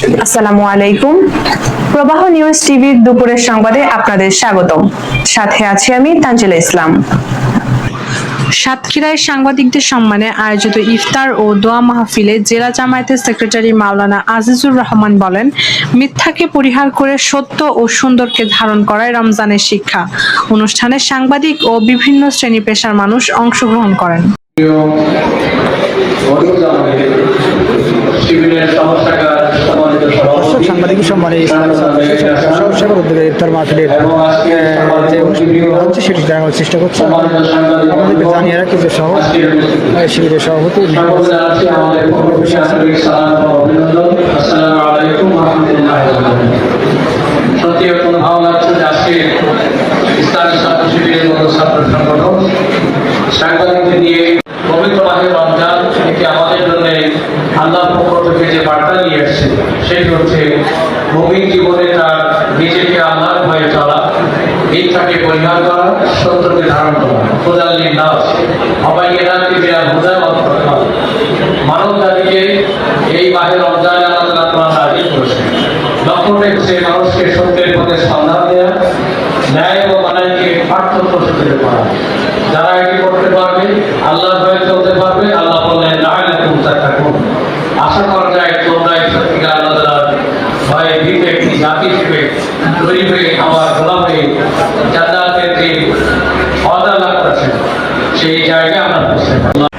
আসসালামু আলাইকুম। প্রবাহ নিউজ টিভির দুপুরের সংবাদে আপনাদের স্বাগতম। সাথে আছি আমি তানজিলা ইসলাম। সাতক্ষীরায় সাংবাদিকদের সম্মানে আয়োজিত ইফতার ও দোয়া মাহফিলে জেলা জামায়াতের সেক্রেটারি মাওলানা আজিজুর রহমান বলেন, মিথ্যাকে পরিহার করে সত্য ও সুন্দরকে ধারণ করাই রমজানের শিক্ষা। অনুষ্ঠানে সাংবাদিক ও বিভিন্ন শ্রেণী পেশার মানুষ অংশগ্রহণ করেন। সাংবাদিক সম্মানে সেবার উদ্যোগে ইফতার মাহফিলের যে অনুষ্ঠানগুলো হচ্ছে সেটি জানানোর চেষ্টা করছে। আমাদেরকে জানিয়ে রাখি যে শিবিরের সভাপতি সত্যি এখন ভালো লাগছে যে আজকে ইসলামী ছাত্র শিবিরের মতো ছাত্র সংগঠন সাংবাদিকদের নিয়ে পবিত্র মাহে রমজান থেকে আমাদের জন্য আল্লাহর পক্ষ থেকে যে বার্তা নিয়ে আসছে সেটি হচ্ছে মুমিন জীবনে তার নিজেকে আল্লাহর ভয়ে চলা, মিথ্যাকে পরিহার করা, সত্যকে ধারণ করা, খুদাল্লিন নাস অবাইয়ানাতি বিল হুদা ওয়াল ফুরকান। মানব জাতিকে এই মাহে রমজানে আল্লাহ তাআলা নাযিল করেছেন। লক্ষ্যটা হচ্ছে মানুষকে সত্যের পথে সন্ধান দেওয়া, ন্যায় ও অন্যায়কে পার্থক্য শিখতে পারা। যারা এটি করতে পারবে, আল্লাহর ভয়ে চলতে পারবে, আল্লাহ বলেন লাআল্লাকুম তাত্তাকুন। আশা করা যায় তোমরা এই সত্যিকার আল্লাহ তাআলার ভয়ে ভীত একটি জাতি হিসেবে তৈরি হয়ে আমার গোলাম হয়ে জান্নাতের যে ওয়াদা লাভ করেছেন সেই জায়গায় আমরা পৌঁছতে পারব।